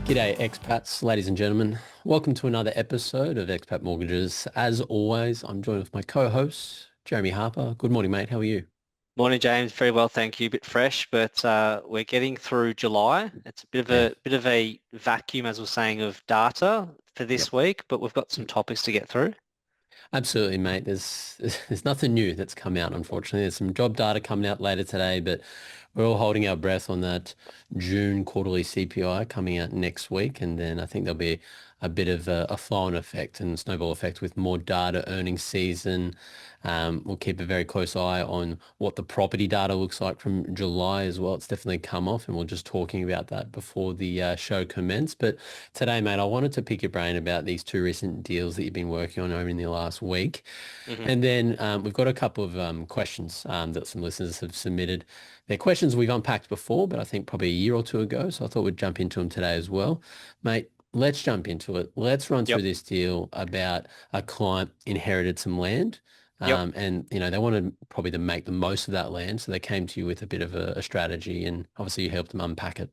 G'day expats, ladies and gentlemen. Welcome to another episode of Expat Mortgages. As always, I'm joined with my co-host, Jeremy Harper. Good morning, mate. How are you? Morning, James. Very well, thank you. A bit fresh, but we're getting through July. It's a bit of Yeah. a vacuum, as we're saying, of data for Yep. this week, but we've got some Yep. topics to get through. Absolutely, mate. There's nothing new that's come out, unfortunately. There's some job data coming out later today, but we're all holding our breath on that June quarterly CPI coming out next week. And then I think there'll be a bit of a flow-on effect and snowball effect with more data earnings season. We'll keep a very close eye on what the property data looks like from July as well. It's definitely come off, and we're just talking about that before the show commenced. But today, mate, I wanted to pick your brain about these two recent deals that you've been working on over in the last week. Hmm. And then we've got a couple of questions that some listeners have submitted. They're questions we've unpacked before, but I think probably a year or two ago. So I thought we'd jump into them today as well. Mate, let's jump into it. Let's run through Yep. this deal about a client inherited some land. Yep. And, they wanted probably to make the most of that land. So they came to you with a bit of a strategy, and obviously you helped them unpack it.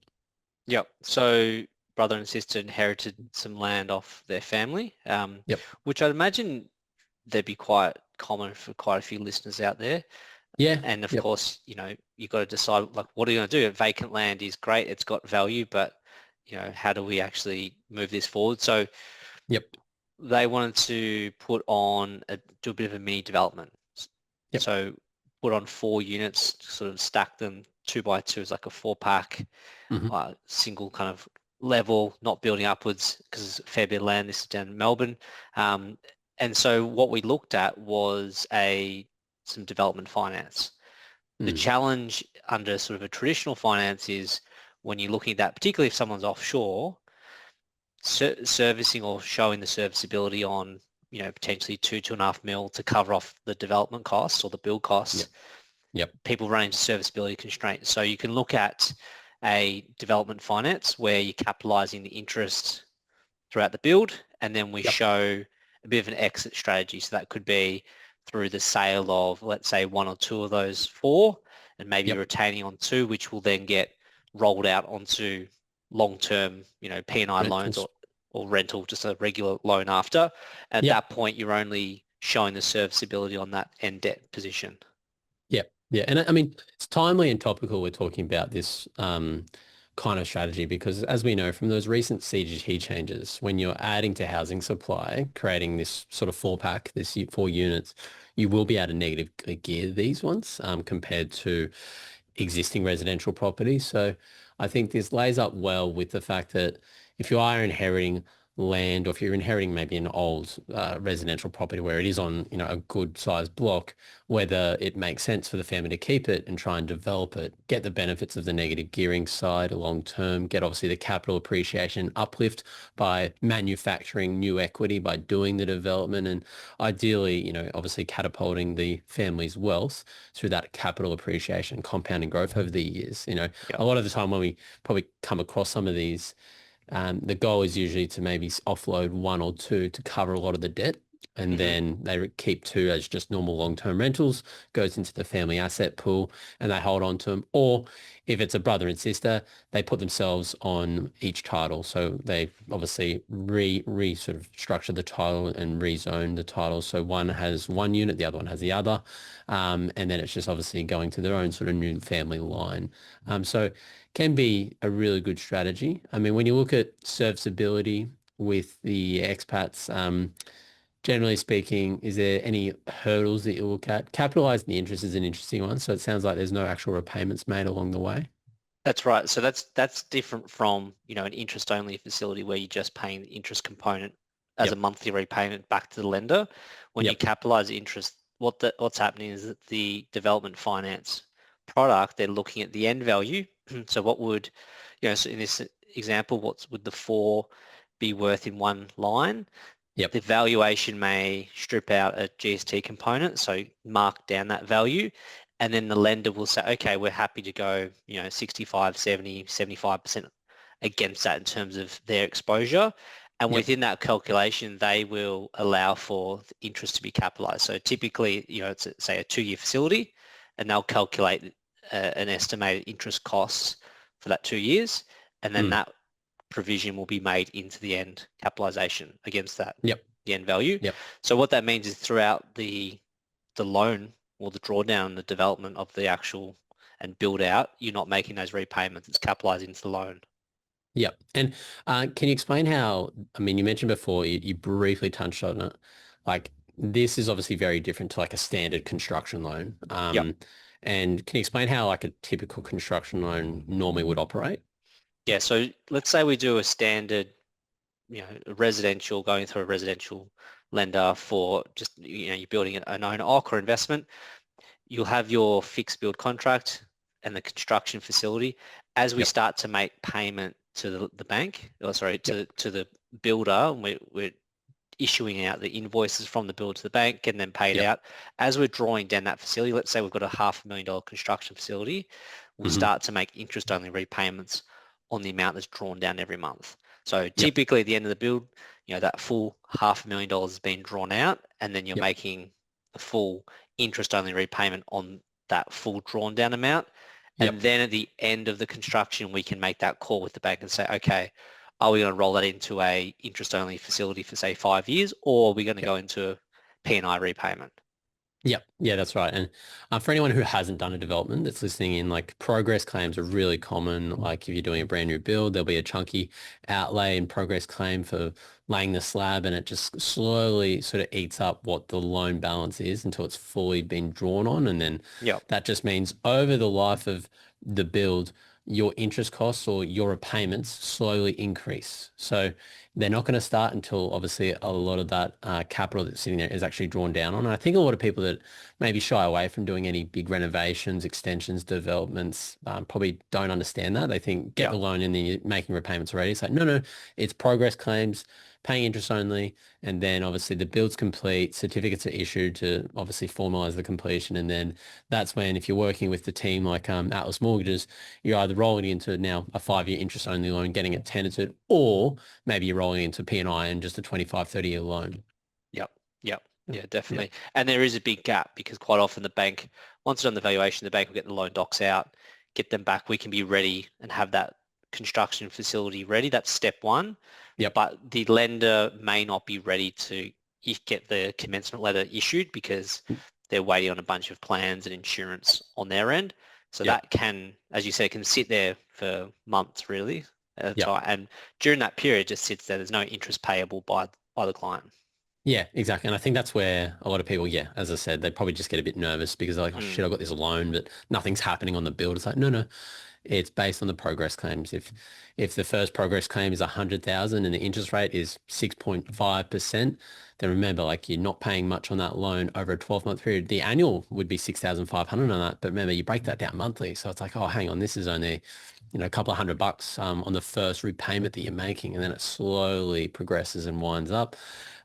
Yep. So brother and sister inherited some land off their family, Yep. which I'd imagine they'd be quite common for quite a few listeners out there. Yeah. And of Yep. course, you've got to decide, like, what are you going to do? Vacant land is great. It's got value, but, how do we actually move this forward? So Yep. they wanted to do a bit of a mini development. Yep. So put on 4 units, sort of stack them 2 by 2 as like a 4 pack, Hmm. single kind of level, not building upwards because it's a fair bit of land. This is down in Melbourne. Um, and so what we looked at was some development finance. The Mm. challenge under sort of a traditional finance is when you're looking at that, particularly if someone's offshore, servicing or showing the serviceability on, potentially 2.5 mil to cover off the development costs or the build costs, Yep. Yep. people run into serviceability constraints. So you can look at a development finance where you're capitalizing the interest throughout the build, and then we Yep. show a bit of an exit strategy. So that could be through the sale of, let's say, one or two of those four, and maybe Yep. retaining on two, which will then get rolled out onto long-term, P&I loans Rentals. or rental, just a regular loan after. At Yep. that point, you're only showing the serviceability on that end debt position. Yeah, yeah, and I mean it's timely and topical. We're talking about this kind of strategy because, as we know from those recent CGT changes, when you're adding to housing supply, creating this sort of four pack, this 4 units, you will be able to negative gear these ones compared to existing residential properties. So I think this lays up well with the fact that if you are inheriting land, or if you're inheriting maybe an old residential property where it is on, a good sized block, whether it makes sense for the family to keep it and try and develop it, get the benefits of the negative gearing side long term, get obviously the capital appreciation uplift by manufacturing new equity by doing the development, and ideally, obviously catapulting the family's wealth through that capital appreciation, compounding growth over the years. Yep. A lot of the time when we probably come across some of these, the goal is usually to maybe offload one or two to cover a lot of the debt. And Hmm. then they keep two as just normal long-term rentals, goes into the family asset pool, and they hold on to them. Or if it's a brother and sister, they put themselves on each title. So they obviously re sort of structure the title and rezone the title. So one has one unit, the other one has the other. And then it's just obviously going to their own sort of new family line. So can be a really good strategy. I mean, when you look at serviceability with the expats, generally speaking, is there any hurdles that you look at? Capitalizing the interest is an interesting one. So it sounds like there's no actual repayments made along the way. That's right. So that's different from, an interest-only facility where you're just paying the interest component as a Yep. monthly repayment back to the lender. When you Yep. capitalize the interest, what's happening is that the development finance product, they're looking at the end value. So what would, so in this example, what would the four be worth in one line? Yep. The valuation may strip out a GST component, so mark down that value, and then the lender will say, okay, we're happy to go, 65, 70, 75% against that in terms of their exposure. And Yep. within that calculation, they will allow for the interest to be capitalized. So typically, it's say a 2-year facility, and they'll calculate an estimated interest costs for that 2 years, and then Mm. that provision will be made into the end capitalization against that, Yep. the end value. Yep. So what that means is throughout the loan or the drawdown, the development of the actual and build out, you're not making those repayments. It's capitalized into the loan. Yep. And can you explain how, I mean, you mentioned before, you briefly touched on it, like this is obviously very different to like a standard construction loan. Yep. And can you explain how like a typical construction loan normally would operate? Yeah. So let's say we do a standard, a residential, going through a residential lender for just, you're building an owner-occ or investment. You'll have your fixed build contract and the construction facility. As we Yep. start to make payment to the bank, or sorry, Yep. to the builder, and we're issuing out the invoices from the builder to the bank, getting them paid Yep. out. As we're drawing down that facility, let's say we've got a $500,000 construction facility, we'll Hmm. start to make interest-only repayments on the amount that's drawn down every month. So Yep. typically at the end of the build, that full $500,000 has been drawn out, and then you're Yep. making the full interest-only repayment on that full drawn down amount. And Yep. then at the end of the construction, we can make that call with the bank and say, okay, are we going to roll that into a interest-only facility for say 5 years, or are we going to Yep. go into P&I repayment? Yep. Yeah, that's right. And for anyone who hasn't done a development that's listening in, like progress claims are really common. Like if you're doing a brand new build, there'll be a chunky outlay and progress claim for laying the slab, and it just slowly sort of eats up what the loan balance is until it's fully been drawn on. And then Yep. that just means over the life of the build, your interest costs or your repayments slowly increase. So they're not going to start until obviously a lot of that capital that's sitting there is actually drawn down on. And I think a lot of people that maybe shy away from doing any big renovations, extensions, developments probably don't understand that. They think get Yep. the loan and then you're making repayments already. It's like, no, it's progress claims, paying interest only. And then obviously the build's complete, certificates are issued to obviously formalize the completion. And then that's when, if you're working with the team like Atlas Mortgages, you're either rolling into now a 5-year interest only loan, getting it tenanted, or maybe you're rolling into P&I and just a 25, 30-year loan. Yep. Yep. Yep. Yeah, definitely. And there is a big gap because quite often the bank, once it's done the valuation, the bank will get the loan docs out, get them back. We can be ready and have that construction facility ready. That's step one. Yep. But the lender may not be ready to get the commencement letter issued because they're waiting on a bunch of plans and insurance on their end. So Yep. that can, as you said, can sit there for months really at a Yep. time. And during that period, it just sits there. There's no interest payable by the client. Yeah, exactly. And I think that's where a lot of people, yeah, as I said, they probably just get a bit nervous because they're like, oh shit, I've got this loan, but nothing's happening on the build. It's like, no, it's based on the progress claims. If the first progress claim is 100,000 and the interest rate is 6.5%, then remember, like you're not paying much on that loan over a 12-month period. The annual would be 6,500 on that, but remember you break that down monthly. So it's like, oh, hang on, this is only, a couple of $100 on the first repayment that you're making, and then it slowly progresses and winds up.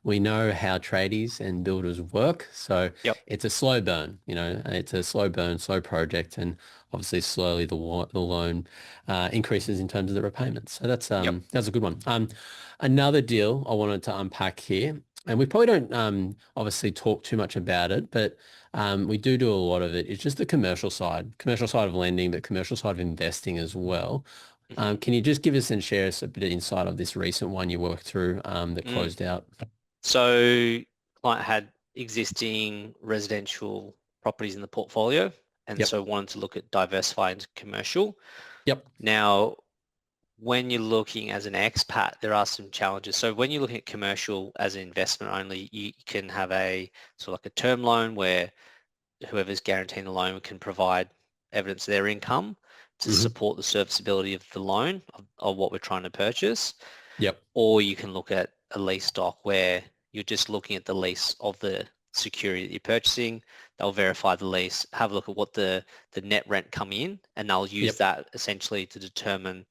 We know how tradies and builders work, so Yep. it's a slow burn. It's a slow burn, slow project, and obviously slowly the loan increases in terms of the repayments. So that's a good one. Another deal I wanted to unpack here, and we probably don't obviously talk too much about it, but we do a lot of it. It's just the commercial side of lending, but commercial side of investing as well. Mhm. Can you just give us and share us a bit of insight of this recent one you worked through that closed out? So client had existing residential properties in the portfolio and Yep. so wanted to look at diversifying to commercial. Yep. Now, when you're looking as an expat, there are some challenges. So when you're looking at commercial as an investment only, you can have a sort of like a term loan where whoever's guaranteeing the loan can provide evidence of their income to Hmm. support the serviceability of the loan of what we're trying to purchase. Yep. Or you can look at a lease stock where you're just looking at the lease of the security that you're purchasing. They'll verify the lease, have a look at what the net rent come in, and they'll use Yep. that essentially to determine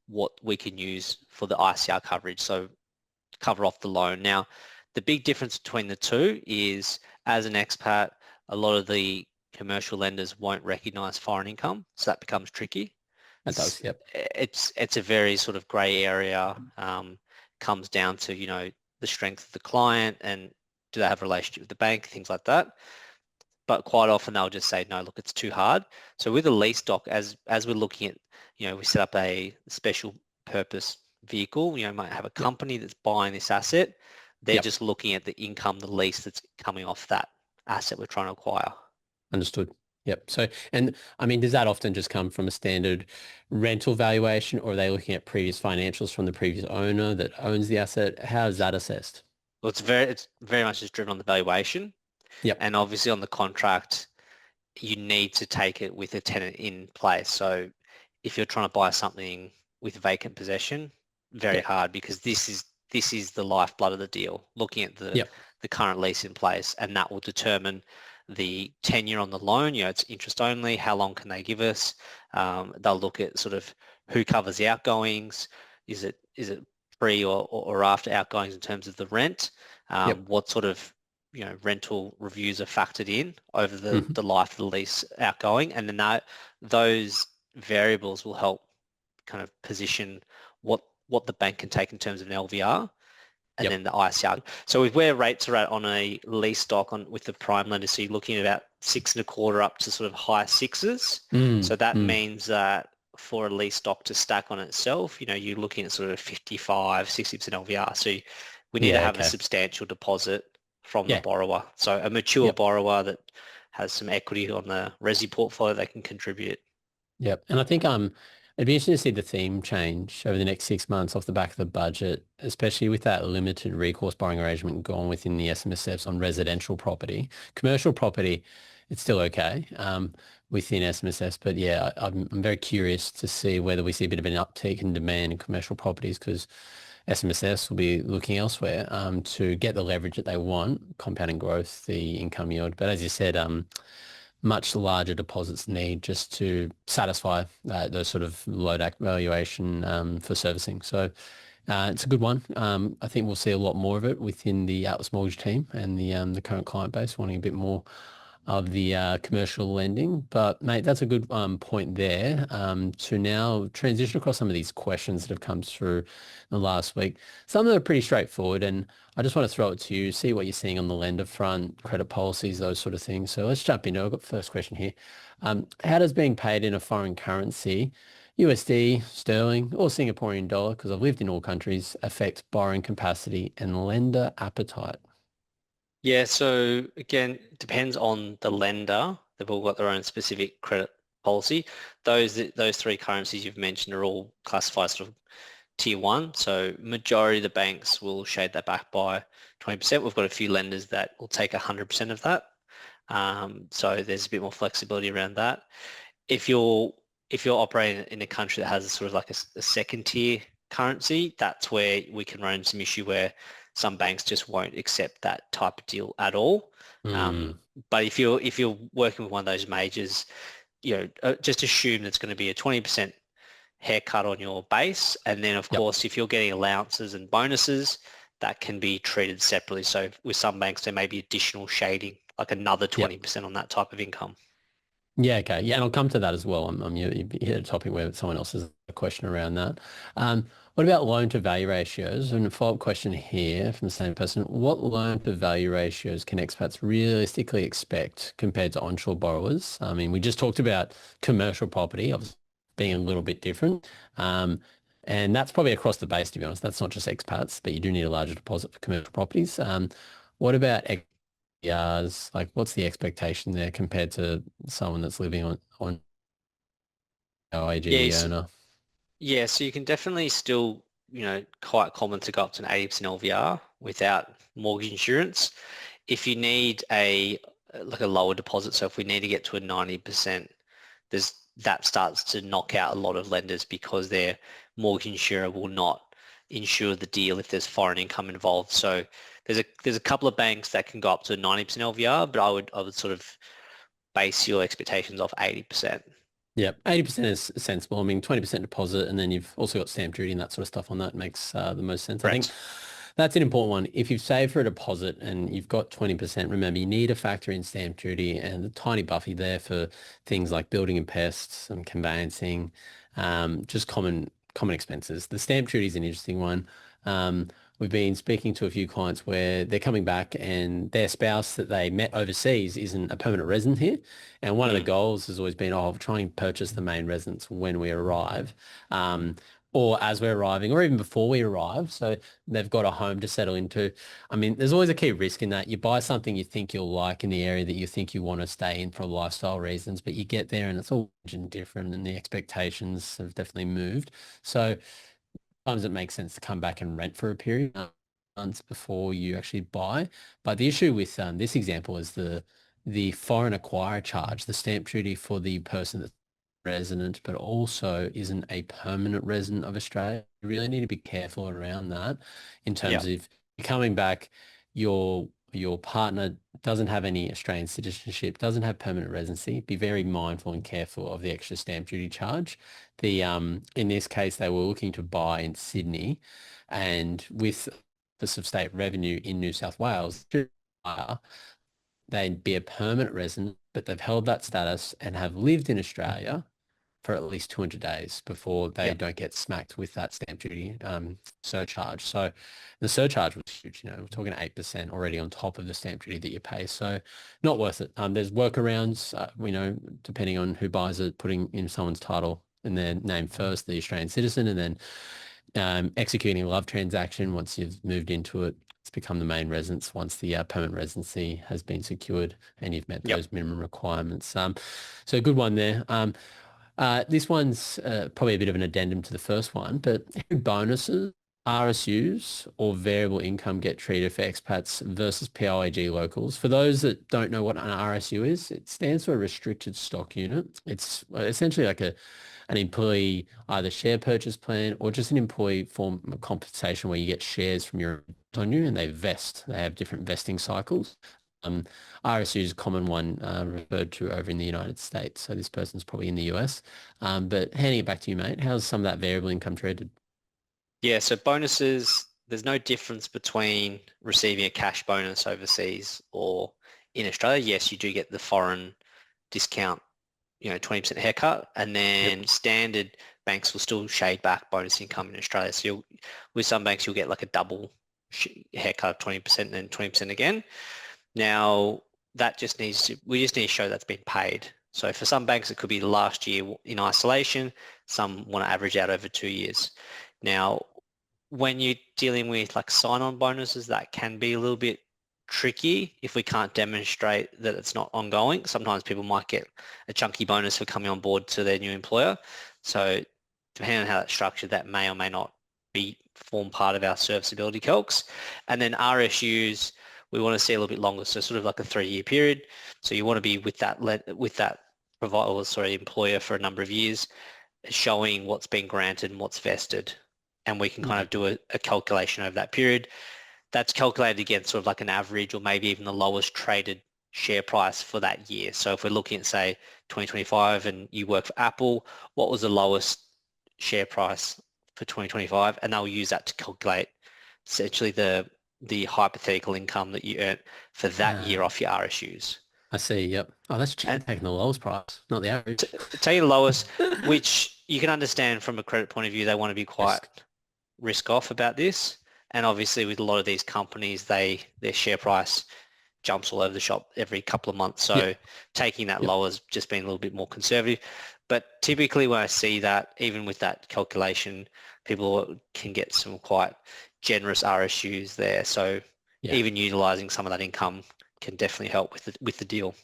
what we can use for the ICR coverage, so cover off the loan. Now, the big difference between the two is as an expat, a lot of the commercial lenders won't recognize foreign income, so that becomes tricky. That does. Yep. It's a very sort of grey area. Comes down to the strength of the client and do they have a relationship with the bank, things like that. But quite often they'll just say no, look, it's too hard. So with a lease doc, as we're looking at, we set up a special purpose vehicle. You know, might have a company that's buying this asset. They're Yep. just looking at the income, the lease that's coming off that asset we're trying to acquire. Understood. Yep. So, and I mean, does that often just come from a standard rental valuation, or are they looking at previous financials from the previous owner that owns the asset? How is that assessed? Well, it's very much just driven on the valuation, Yep. and obviously on the contract, you need to take it with a tenant in place. So if you're trying to buy something with vacant possession, very Yep. hard, because this is the lifeblood of the deal. Looking at Yep. the current lease in place, and that will determine the tenure on the loan. You know, it's interest only. How long can they give us? They'll look at sort of who covers the outgoings. Is it pre or after outgoings in terms of the rent? Yep. What sort of rental reviews are factored in over Hmm. the life of the lease outgoing, and then those variables will help kind of position what the bank can take in terms of an LVR, and Yep. then the ICR. So with where rates are at on a lease stock with the prime lender, so you're looking at about 6.25 up to sort of high sixes. Mm, So that mm. means that for a lease stock to stack on itself, you're looking at sort of 55, 60% LVR. So we need to Yeah. have a Okay. substantial deposit from the Yeah. borrower. So a mature Yep. borrower that has some equity on the resi portfolio, they can contribute. Yep. And I think it'd be interesting to see the theme change over the next 6 months off the back of the budget, especially with that limited recourse borrowing arrangement gone within the SMSFs on residential property. Commercial property, it's still okay within SMSFs, but yeah, I'm very curious to see whether we see a bit of an uptick in demand in commercial properties, because SMSFs will be looking elsewhere to get the leverage that they want, compounding growth, the income yield. But as you said, much larger deposits need just to satisfy those sort of low DAC valuation for servicing. So it's a good one. I think we'll see a lot more of it within the Atlas Mortgage team and the current client base wanting a bit more of the commercial lending. But mate, that's a good point there to now transition across some of these questions that have come through the last week. Some of them are pretty straightforward, and I just want to throw it to you, see what you're seeing on the lender front, credit policies, those sort of things. So let's jump into it. I've got the first question here. How does being paid in a foreign currency, USD, sterling, or Singaporean dollar, because I've lived in all countries, affect borrowing capacity and lender appetite? Yeah, so again, it depends on the lender. They've all got their own specific credit policy. Those three currencies you've mentioned are all classified sort of tier one. So majority of the banks will shade that back by 20%. We've got a few lenders that will take 100% of that. So there's a bit more flexibility around that. If you're operating in a country that has a sort of like a second tier currency, that's where we can run into some issue where some banks just won't accept that type of deal at all. Um, Mm, but if you're working with one of those majors, just assume it's going to be a 20% haircut on your base. And then of yep. course, if you're getting allowances and bonuses, that can be treated separately. So with some banks, there may be additional shading, like another Yep. 20% on that type of income. Yeah, okay. Yeah, and I'll come to that as well. You hit a topic where someone else has a question around that. What about loan to value ratios? And a follow-up question here from the same person. What loan to value ratios can expats realistically expect compared to onshore borrowers? I mean, we just talked about commercial property obviously being a little bit different. And that's probably across the base, to be honest. That's not just expats, but you do need a larger deposit for commercial properties. What about LVRs? Like, what's the expectation there compared to someone that's living on OAG Yes, earner? yeah, so you can definitely still, quite common to go up to an 80% LVR without mortgage insurance. If you need like a lower deposit, so if we need to get to a 90%, that starts to knock out a lot of lenders because their mortgage insurer will not insure the deal if there's foreign income involved. So there's a couple of banks that can go up to 90% LVR, but I would sort of base your expectations off 80%. Yep, 80% is sensible. I mean, 20% deposit, and then you've also got stamp duty and that sort of stuff on that makes the most sense. I think Correct. that's an important one. If you've saved for a deposit and you've got 20%, remember you need to factor in stamp duty and the tiny buffy there for things like building and pests and conveyancing, just common expenses. The stamp duty is an interesting one. We've been speaking to a few clients where they're coming back and their spouse that they met overseas isn't a permanent resident here. And one of the Mm. goals has always been, oh, I'll try and purchase the main residence when we arrive. or as we're arriving, or even before we arrive. So they've got a home to settle into. I mean, there's always a key risk in that. You buy something you think you'll like in the area that you think you want to stay in for lifestyle reasons, but you get there and it's all different and the expectations have definitely moved. So sometimes it makes sense to come back and rent for a period months before you actually buy. But the issue with this example is the foreign acquirer charge, the stamp duty for the person that's resident, but also isn't a permanent resident of Australia. You really need to be careful around that in Yeah. terms of coming back, your partner doesn't have any Australian citizenship, doesn't have permanent residency. Be very mindful and careful of the extra stamp duty charge. The in this case, they were looking to buy in Sydney, and with the state revenue in New South Wales, they'd be a permanent resident, but they've held that status and have lived in Australia for at least 200 days before they Yeah. don't get smacked with that stamp duty surcharge. So the surcharge was huge. We're talking 8% already on top of the stamp duty that you pay. So not worth it. There's workarounds, depending on who buys it, putting in someone's title and their name first, the Australian citizen, and then executing a love transaction once you've moved into it. It's become the main residence once the permanent residency has been secured and you've met Yep. those minimum requirements. So a good one there. This one's probably a bit of an addendum to the first one, but how bonuses, RSUs, or variable income get treated for expats versus PLAG locals? For those that don't know what an RSU is, it stands for a restricted stock unit. It's essentially like an employee either share purchase plan or just an employee form of compensation where you get shares from your on you and they vest. They have different vesting cycles. RSU is a common one referred to over in the United States. So this person's probably in the US. But handing it back to you, mate, how's some of that variable income treated? Yeah, so bonuses, there's no difference between receiving a cash bonus overseas or in Australia. Yes, you do get the foreign discount, 20% haircut, and then Yep. standard banks will still shade back bonus income in Australia. So with some banks, you'll get like a double haircut of 20% and then 20% again. Now, we just need to show that's been paid. So for some banks, it could be last year in isolation. Some want to average out over 2 years. Now, when you're dealing with like sign-on bonuses, that can be a little bit tricky if we can't demonstrate that it's not ongoing. Sometimes people might get a chunky bonus for coming on board to their new employer. So depending on how that's structured, that may or may not form part of our serviceability calcs. And then RSUs, we want to see a little bit longer, so sort of like a 3-year period. So you want to be with that employer for a number of years, showing what's been granted and what's vested, and we can kind of do a calculation over that period. That's calculated against sort of like an average or maybe even the lowest traded share price for that year. So if we're looking at, say, 2025 and you work for Apple, what was the lowest share price for 2025? And they'll use that to calculate essentially the hypothetical income that you earn for that year off your RSUs. I see. Yep. Oh, that's cheap, And taking the lowest price, not the average. tell you the lowest, which you can understand from a credit point of view, they want to be quite risk off about this. And obviously with a lot of these companies, their share price jumps all over the shop every couple of months. So taking that low has just been a little bit more conservative. But typically when I see that, even with that calculation, people can get some quite generous RSUs there. So even utilizing some of that income can definitely help with the deal.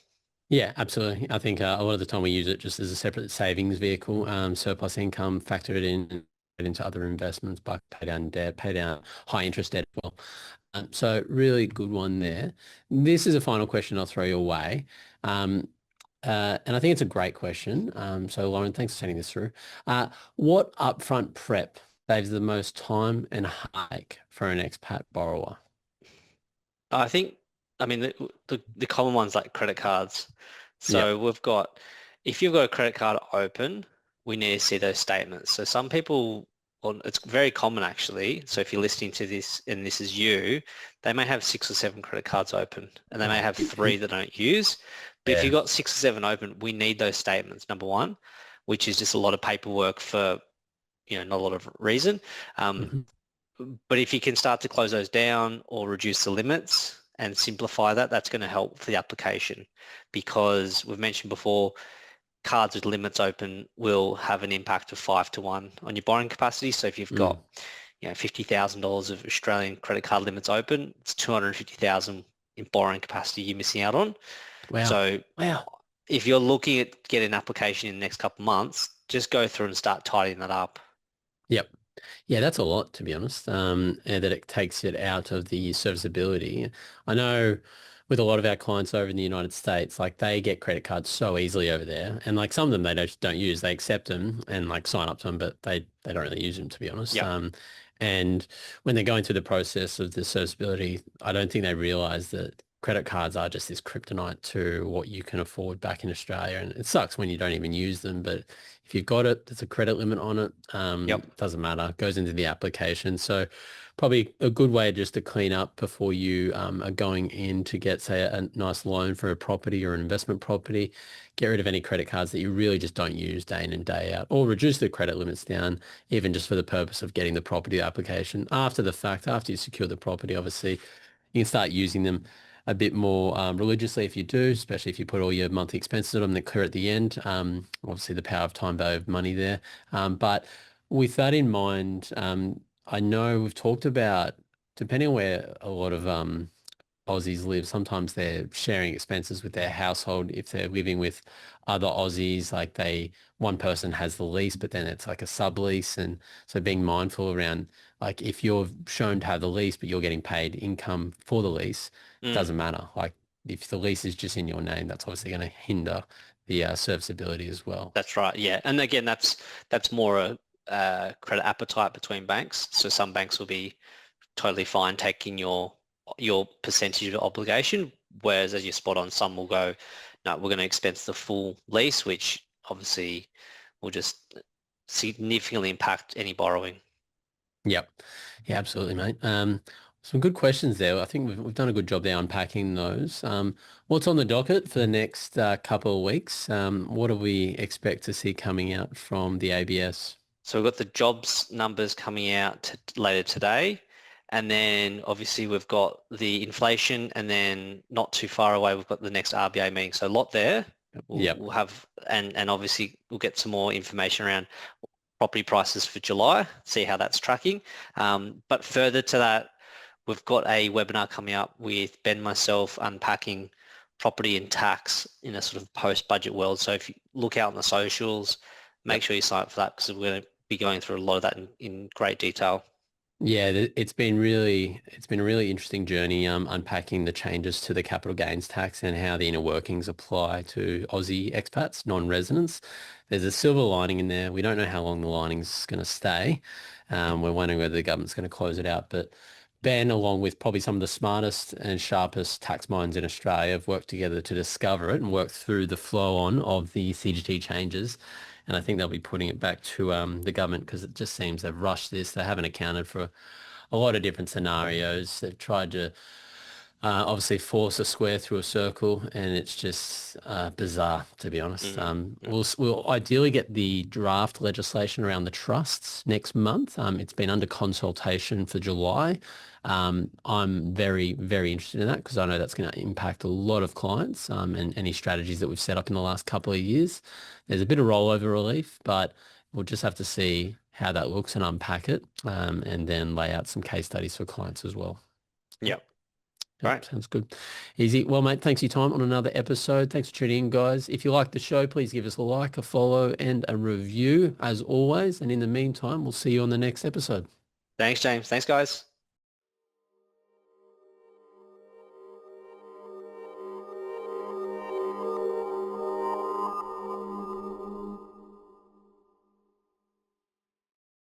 Yeah, absolutely. I think a lot of the time we use it just as a separate savings vehicle, surplus income, factor it in into other investments, but pay down debt, pay down high interest debt as well. So really good one there. This is a final question I'll throw your way. And I think it's a great question. So Lauren, thanks for sending this through. What upfront prep saves the most time and heartache for an expat borrower? I mean, the common ones like credit cards. So if you've got a credit card open, we need to see those statements. So some people, well, it's very common actually. So if you're listening to this and this is you, they may have 6 or 7 credit cards open and they may have 3 that don't use. But if you've got 6 or 7 open, we need those statements, number one, which is just a lot of paperwork for, not a lot of reason. But if you can start to close those down or reduce the limits and simplify that, that's going to help for the application, because we've mentioned before, cards with limits open will have an impact of 5 to 1 on your borrowing capacity. So if you've got, $50,000 of Australian credit card limits open, it's 250,000 in borrowing capacity you're missing out on. Wow. So Wow. if you're looking at getting an application in the next couple of months, just go through and start tidying that up. Yep. Yeah, that's a lot, to be honest, and that it takes it out of the serviceability. I know with a lot of our clients over in the United States, like they get credit cards so easily over there. And like some of them they don't use, they accept them and like sign up to them, but they don't really use them, to be honest. Yep. And when they're going through the process of the serviceability, I don't think they realize that credit cards are just this kryptonite to what you can afford back in Australia. And it sucks when you don't even use them, but if you've got it, there's a credit limit on it. Yep. Doesn't matter. Goes into the application. So probably a good way just to clean up before you are going in to get, say, a nice loan for a property or an investment property. Get rid of any credit cards that you really just don't use day in and day out, or reduce the credit limits down, even just for the purpose of getting the property application after the fact, after you secure the property, obviously. You can start using them a bit more religiously if you do, especially if you put all your monthly expenses on them, they clear at the end. Obviously, the power of time, value of money there. But with that in mind, I know we've talked about, depending on where a lot of Aussies live, sometimes they're sharing expenses with their household if they're living with other Aussies, like one person has the lease, but then it's like a sublease. And so being mindful around, like if you're shown to have the lease, but you're getting paid income for the lease, it doesn't matter. Like if the lease is just in your name, that's obviously going to hinder the serviceability as well. That's right. Yeah. And again, that's more a credit appetite between banks. So some banks will be totally fine taking your percentage of obligation, whereas as you're spot on, some will go, no, we're going to expense the full lease, which obviously will just significantly impact any borrowing. Yep. Yeah, absolutely, mate. Some good questions there. I think we've done a good job there unpacking those. What's on the docket for the next couple of weeks? What do we expect to see coming out from the ABS? So we've got the jobs numbers coming out later today. And then obviously we've got the inflation, and then not too far away, we've got the next RBA meeting. So a lot there. We'll have, and obviously we'll get some more information around property prices for July, see how that's tracking. But further to that, we've got a webinar coming up with Ben, myself, unpacking property and tax in a sort of post-budget world. So if you look out on the socials, make sure you sign up for that, because we're going to be going through a lot of that in great detail. Yeah, it's been a really interesting journey unpacking the changes to the capital gains tax and how the inner workings apply to Aussie expats, non-residents. There's a silver lining in there. We don't know how long the lining's going to stay. We're wondering whether the government's going to close it out. But Ben, along with probably some of the smartest and sharpest tax minds in Australia, have worked together to discover it and work through the flow on of the CGT changes. And I think they'll be putting it back to the government, because it just seems they've rushed this. They haven't accounted for a lot of different scenarios. They've tried to obviously force a square through a circle, and it's just bizarre, to be honest. We'll ideally get the draft legislation around the trusts next month. It's been under consultation for July. I'm very, very interested in that, because I know that's going to impact a lot of clients and any strategies that we've set up in the last couple of years. There's a bit of rollover relief, but we'll just have to see how that looks and unpack it, and then lay out some case studies for clients as well. Yep. Right. Sounds good. Easy. Well, mate, thanks for your time on another episode. Thanks for tuning in, guys. If you like the show, please give us a like, a follow, and a review, as always. And in the meantime, we'll see you on the next episode. Thanks, James. Thanks, guys.